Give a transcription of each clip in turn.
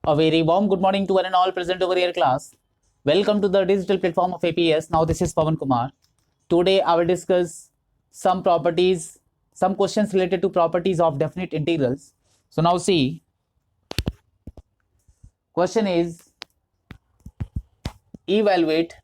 A very warm good morning to one and all present over here class. Welcome to the digital platform of APS. Now this is Pawan Kumar. Today I will discuss some properties, some questions related to properties of definite integrals. So now see, question is evaluate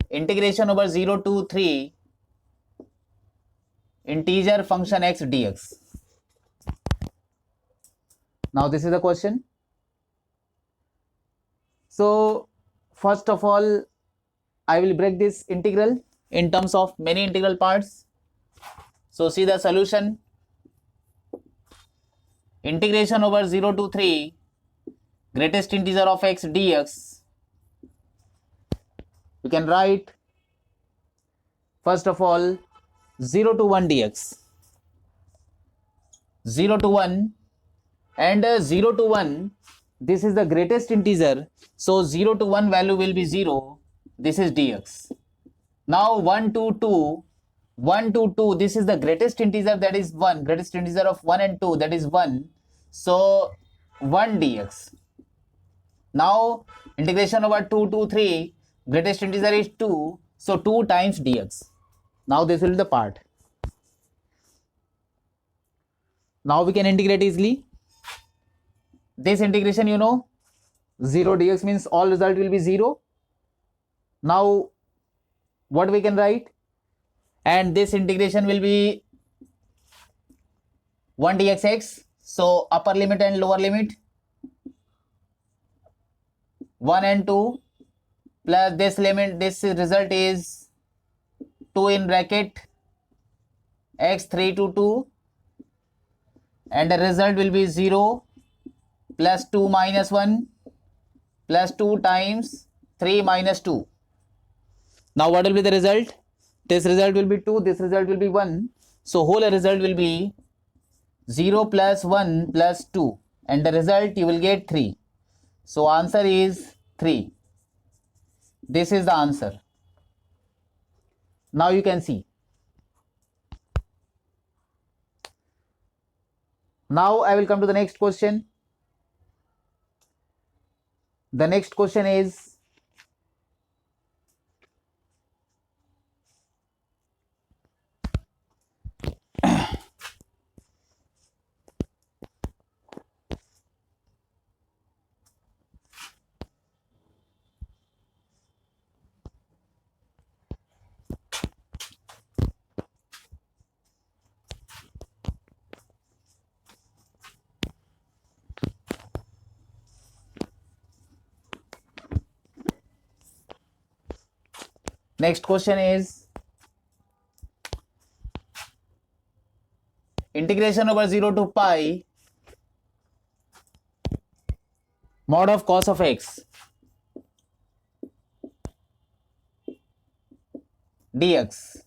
integration over 0 to 3 integer function x dx. Now this is the question. So first of all, I will break this integral in terms of many integral parts. So see the solution. Integration over 0 to 3 greatest integer of x dx. You can write first of all 0 to 1 dx. 0 to 1 and 0 to 1, this is the greatest integer. So 0 to 1 value will be 0. This is dx. Now 1 to 2, 1 to 2, this is the greatest integer, that is 1. Greatest integer of 1 and 2, that is 1. So 1 dx. Now integration over 2 to 3, greatest integer is 2. So 2 times dx. Now this will be the part. Now we can integrate easily. This integration, 0 dx means all result will be 0. Now what we can write? And this integration will be 1 dxx. So upper limit and lower limit 1 and 2 plus this limit, this result is 2 in bracket x 3 to 2, and the result will be 0 plus 2 minus 1 plus 2 times 3 minus 2. Now what will be the result? This result will be 2, this result will be 1. So whole result will be 0 plus 1 plus 2, and the result you will get 3. So answer is 3. This is the answer. Now you can see. Now I will come to the next question. The next question is integration over 0 to pi mod of cos of x dx.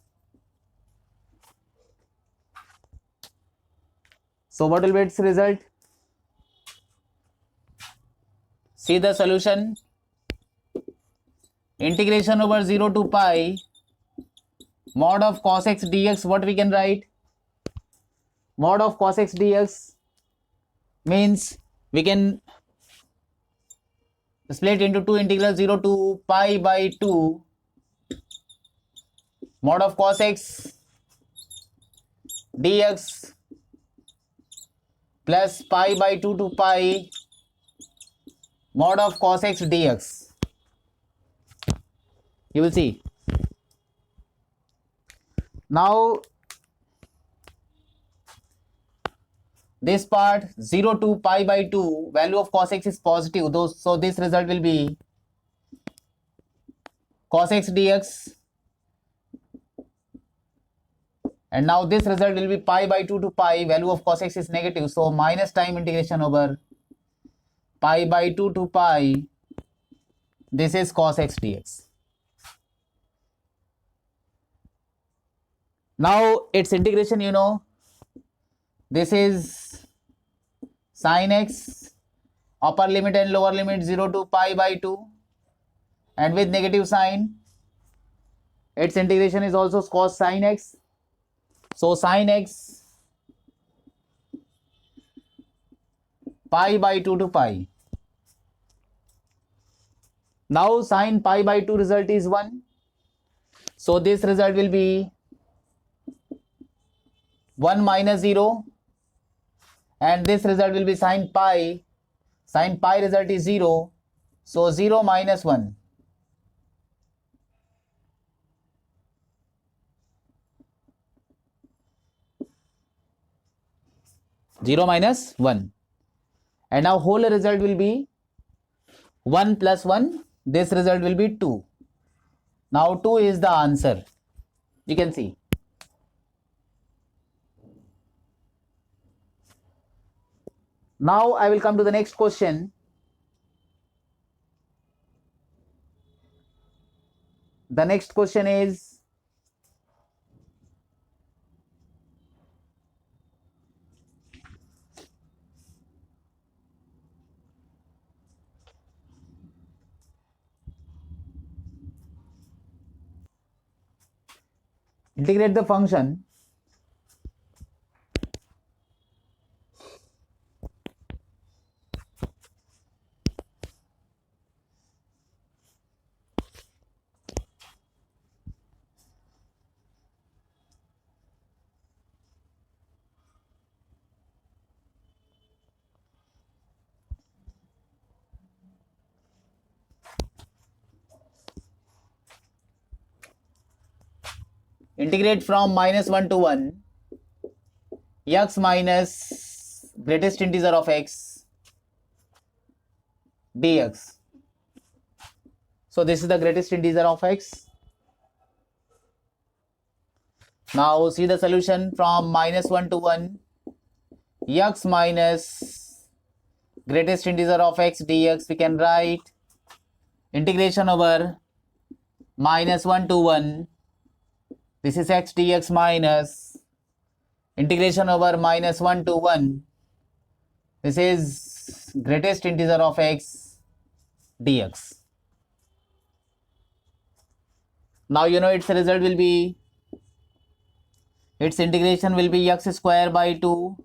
So what will be its result? See the solution. Integration over 0 to pi mod of cos x dx. What we can write? Mod of cos x dx means we can split into two integrals, 0 to pi by 2 mod of cos x dx plus pi by 2 to pi mod of cos x dx. You will see. Now this part 0 to pi by 2 value of cos x is positive, so this result will be cos x dx, and now this result will be pi by 2 to pi, value of cos x is negative, so minus time integration over pi by 2 to pi, this is cos x dx. Now its integration, this is sin x, upper limit and lower limit 0 to pi by 2, and with negative sign, its integration is also cos sin x. So sin x pi by 2 to pi. Now sin pi by 2 result is 1. So this result will be 1 minus 0, and this result will be sin pi. Sin pi result is 0. So 0 minus 1. 0 minus 1. And now whole result will be 1 plus 1. This result will be 2. Now 2 is the answer. You can see. Now I will come to the next question. The next question is, integrate the function integrate from minus 1 to 1 x minus greatest integer of x dx. So this is the greatest integer of x. Now see the solution from minus 1 to 1 x minus greatest integer of x dx. We can write integration over minus 1 to 1. This is x dx minus integration over minus 1 to 1. This is greatest integer of x dx. Now you know its result will be, its integration will be x square by 2,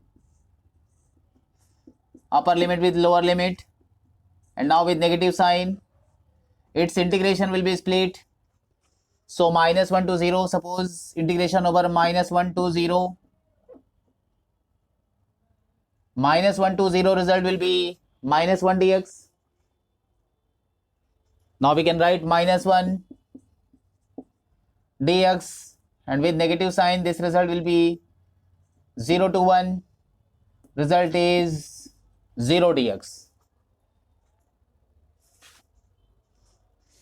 upper limit with lower limit, and now with negative sign, its integration will be split. So minus 1 to 0, suppose integration over minus 1 to 0. Minus 1 to 0 result will be minus 1 dx. Now we can write minus 1 dx, and with negative sign this result will be 0 to 1. Result is 0 dx.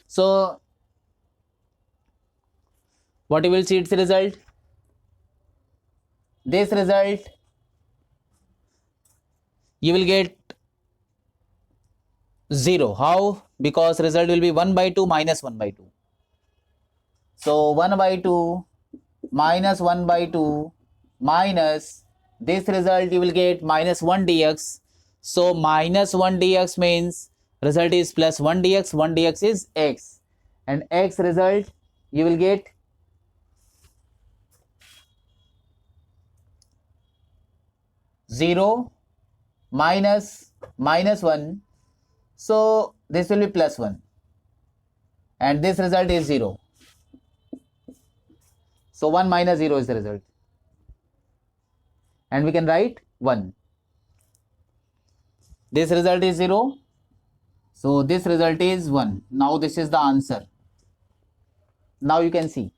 So what you will see its result? This result you will get 0. How? Because result will be 1 by 2 minus 1 by 2. So 1 by 2 minus 1 by 2 minus this result you will get minus 1 dx. So minus 1 dx means result is plus 1 dx. 1 dx is x, and x result you will get 0 minus 1. So this will be plus 1, and this result is 0. So 1 minus 0 is the result, and we can write 1. This result is 0. So this result is 1. Now this is the answer. Now you can see.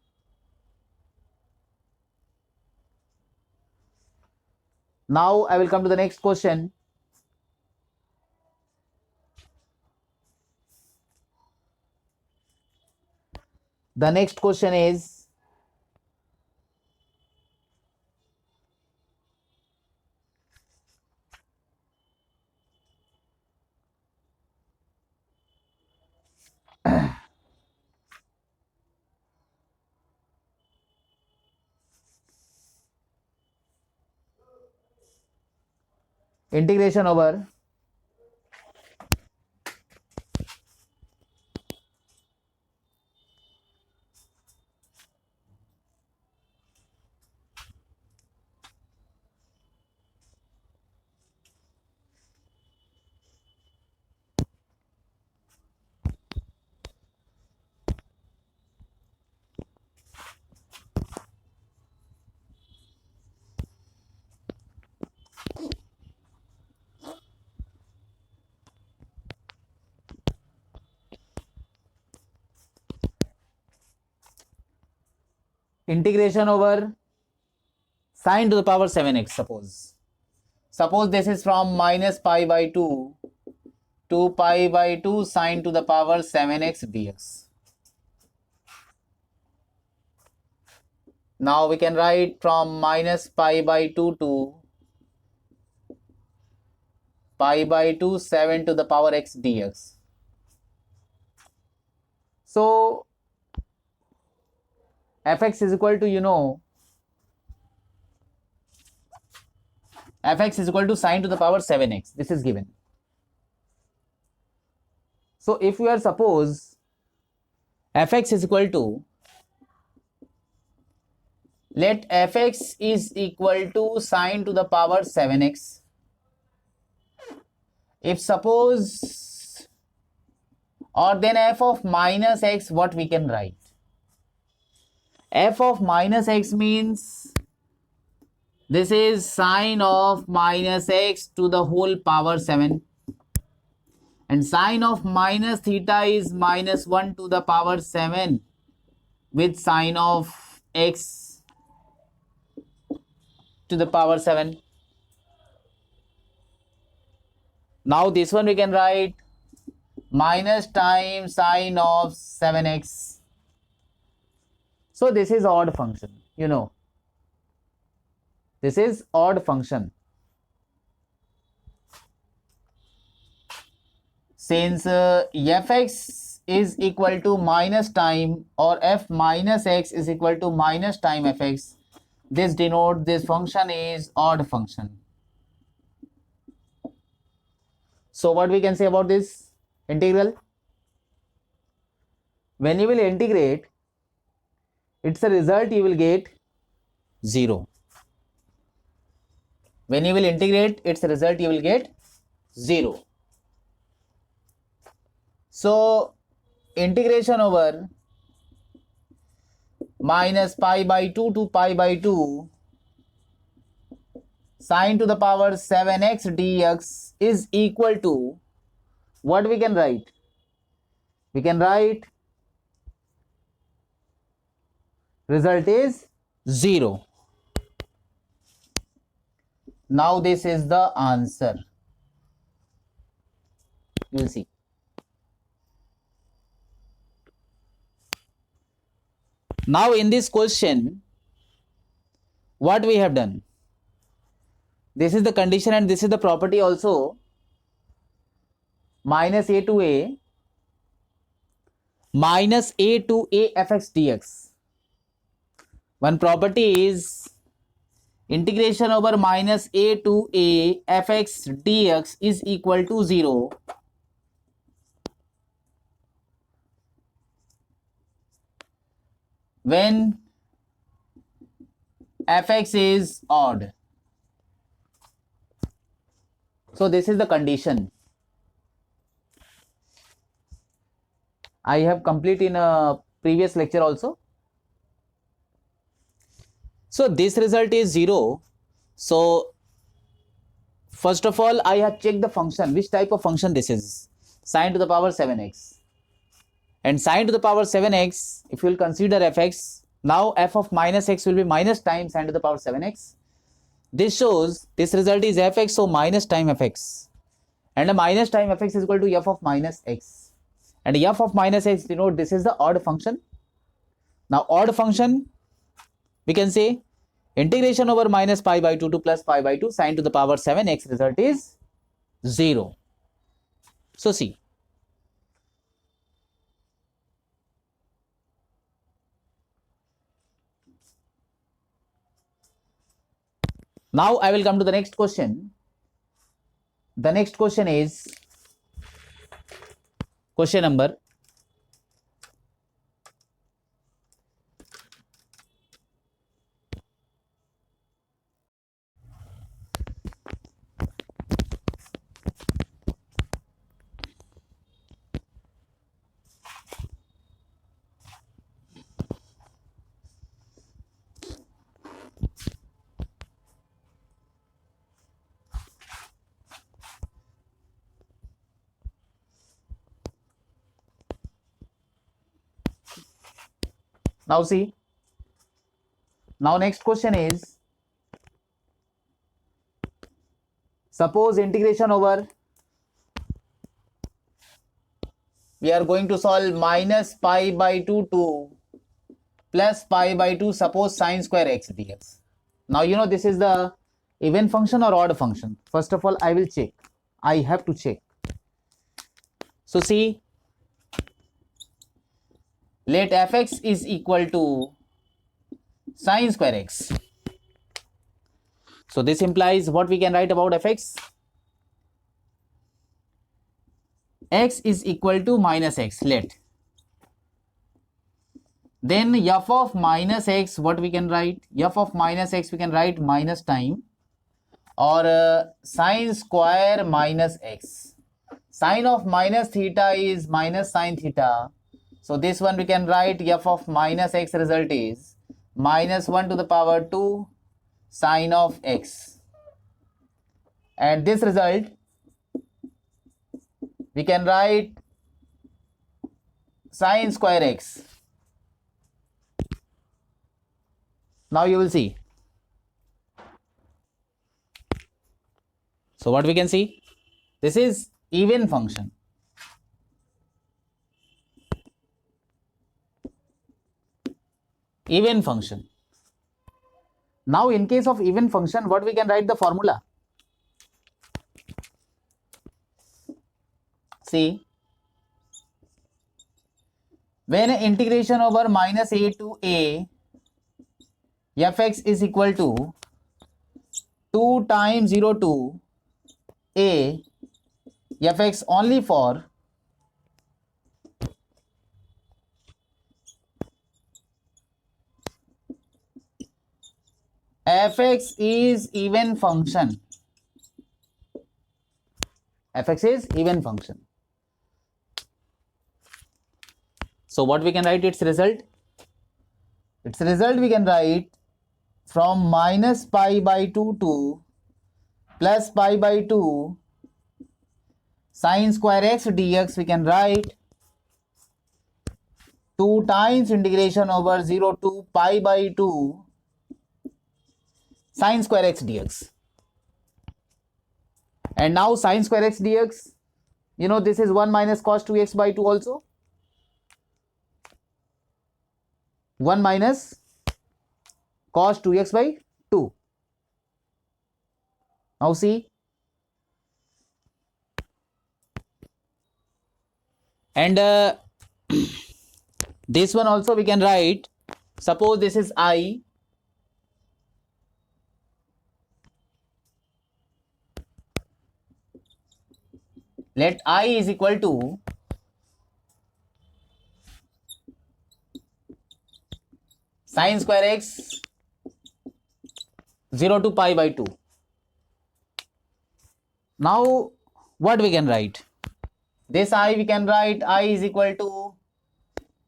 Now I will come to the next question. The next question is, integration over integration over sine to the power 7x. Suppose this is from minus pi by 2 to pi by 2 sine to the power 7x dx. Now we can write from minus pi by 2 to pi by 2 7 to the power x dx. So fx is equal to, fx is equal to sine to the power 7x. This is given. So if we are suppose fx is equal to, let fx is equal to sine to the power 7x. If suppose, or then f of minus x, what we can write? F of minus x means this is sine of minus x to the whole power 7, and sine of minus theta is minus 1 to the power 7 with sine of x to the power 7. Now this one we can write minus times sine of 7x. So this is odd function, this is odd function. Since fx is equal to minus time, or f minus x is equal to minus time fx, this denotes this function is odd function. So what we can say about this integral? When you will integrate, it's a result you will get 0. When you will integrate, its result you will get 0. So integration over minus pi by 2 to pi by 2 sine to the power 7x dx is equal to, what we can write? We can write result is 0. Now this is the answer. You will see. Now in this question, what we have done? This is the condition and this is the property also. Minus a to a fx dx. One property is integration over minus a to a fx dx is equal to 0 when fx is odd. So this is the condition. I have complete in a previous lecture also. So this result is 0. So first of all, I have checked the function. Which type of function this is? Sine to the power 7x. And sine to the power 7x, if you will consider fx, now f of minus x will be minus times sine to the power 7x. This shows this result is fx, so minus time fx. And a minus time fx is equal to f of minus x. And f of minus x denote this is the odd function. Now odd function, we can say integration over minus pi by 2 to plus pi by 2 sine to the power 7x, result is 0. So see. Now I will come to the next question. The next question is question number . Now see, Now next question is, suppose integration over, we are going to solve minus pi by 2 to plus pi by 2, suppose sine square x dx. Now you know this is the even function or odd function. First of all, I will check. I have to check. So see, let fx is equal to sine square x. So this implies what we can write about fx? X is equal to minus x, let. Then f of minus x, what we can write? F of minus x we can write minus time, or sine square minus x. Sine of minus theta is minus sine theta. So this one we can write f of minus x result is minus 1 to the power 2 sine of x. And this result we can write sine square x. Now you will see. So what we can see? This is even function. Even function. Now in case of even function, what we can write the formula? See, when integration over minus a to a, fx is equal to 2 times 0 to a, fx only for fx is even function. Fx is even function. So what we can write its result? Its result we can write from minus pi by 2 to plus pi by 2 sine square x dx. We can write 2 times integration over 0 to pi by 2 sine square x dx. And now sine square x dx, you know this is 1 minus cos 2x by 2 also. 1 minus cos 2x by 2. Now see. And this one also we can write, suppose this is I. Let I is equal to sine square x 0 to pi by 2. Now what we can write? This I we can write I is equal to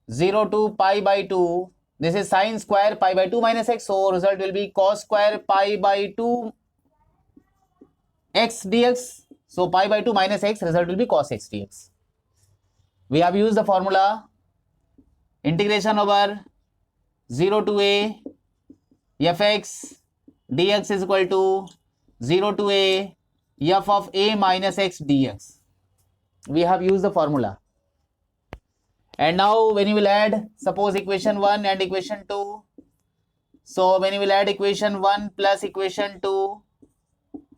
0 to pi by 2. This is sine square pi by 2 minus x. So result will be cos square pi by 2 x dx. So pi by 2 minus x, result will be cos x dx. We have used the formula integration over 0 to a fx dx is equal to 0 to a f of a minus x dx. We have used the formula. And now when you will add, suppose equation 1 and equation 2. So when you will add equation 1 plus equation 2,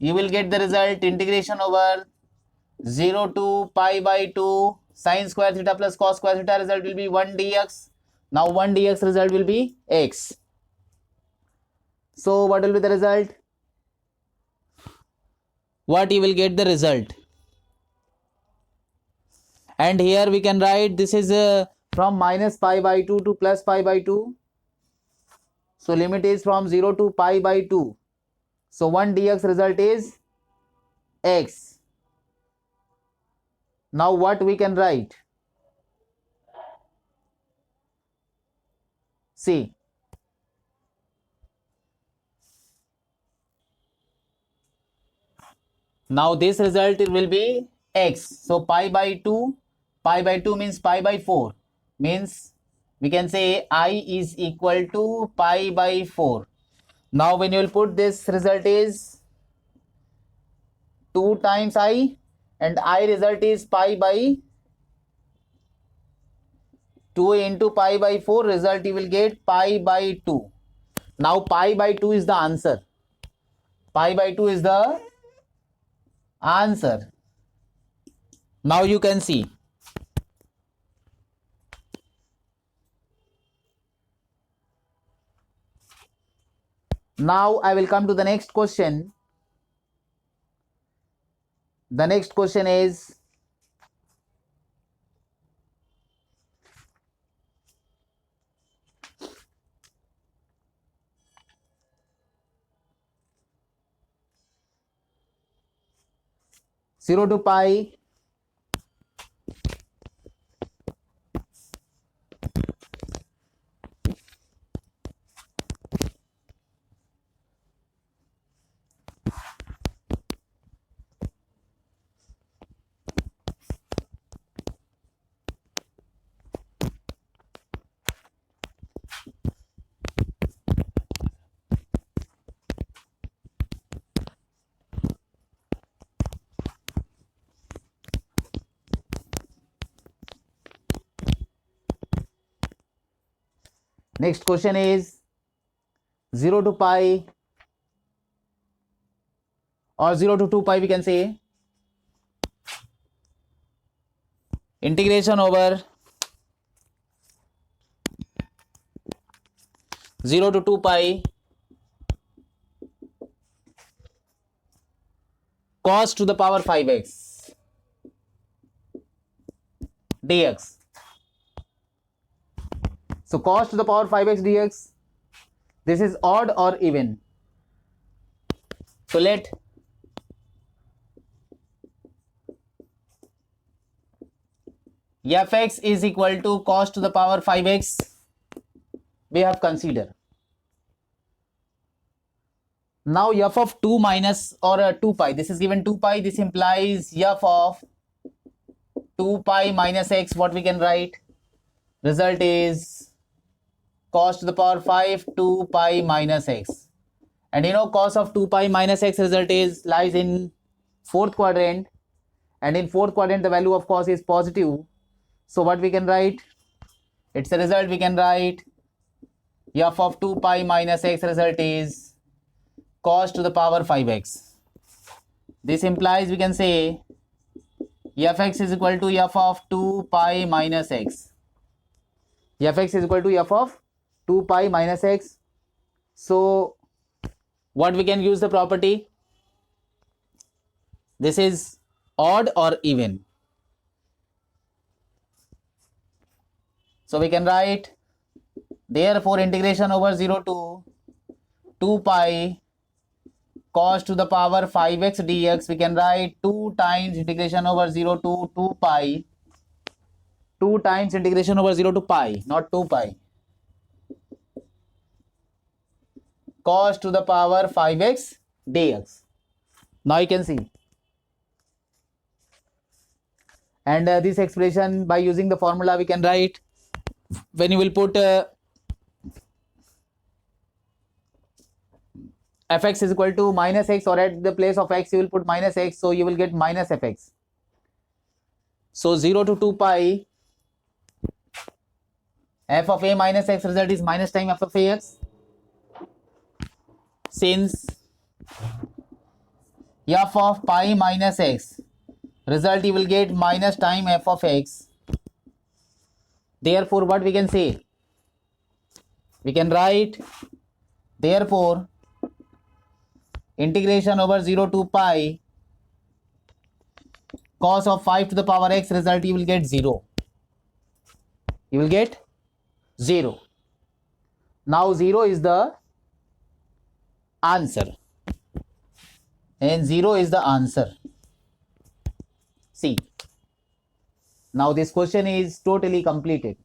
you will get the result integration over 0 to pi by 2 sine square theta plus cos square theta, result will be 1 dx. Now 1 dx result will be x. So what will be the result? What you will get the result? And here we can write this is from minus pi by 2 to plus pi by 2. So limit is from 0 to pi by 2. So 1 dx result is x. Now what we can write? See. Now this result will be x. So pi by 2 means pi by 4 means we can say I is equal to pi by 4. Now when you will put this, result is 2 times I, and I result is pi by 2 into pi by 4, result you will get pi by 2. Now pi by 2 is the answer. Pi by 2 is the answer. Now you can see. Now I will come to the next question. The next question is, zero to pi next question is 0 to pi or 0 to 2 pi, we can say integration over 0 to 2 pi cos to the power 5x dx. So cos to the power 5x dx, this is odd or even? So let fx is equal to cos to the power 5x we have considered. Now f of 2 minus or 2 pi, this is given 2 pi, this implies f of 2 pi minus x, what we can write? Result is cos to the power 5 2 pi minus x. And you know cos of 2 pi minus x result is lies in fourth quadrant, and in fourth quadrant the value of cos is positive. So what we can write? It's a result we can write f of 2 pi minus x result is cos to the power 5x. This implies we can say fx is equal to f of 2 pi minus x. Fx is equal to f of 2 pi minus x. So what we can use the property? This is odd or even. So we can write, therefore integration over 0 to 2 pi cos to the power 5x dx, we can write 2 times integration over 0 to 2 pi, 2 times integration over 0 to pi, not 2 pi, cos to the power 5x dx. Now you can see. And this expression, by using the formula, we can write, when you will put fx is equal to minus x, or at the place of x you will put minus x, so you will get minus fx. So 0 to 2 pi f of a minus x result is minus time f of ax. Since f of pi minus x result you will get minus time f of x, therefore what we can say? We can write, therefore integration over 0 to pi cos of 5 to the power x result you will get 0. You will get 0. Now 0 is the answer, and 0 is the answer. See, now this question is totally completed.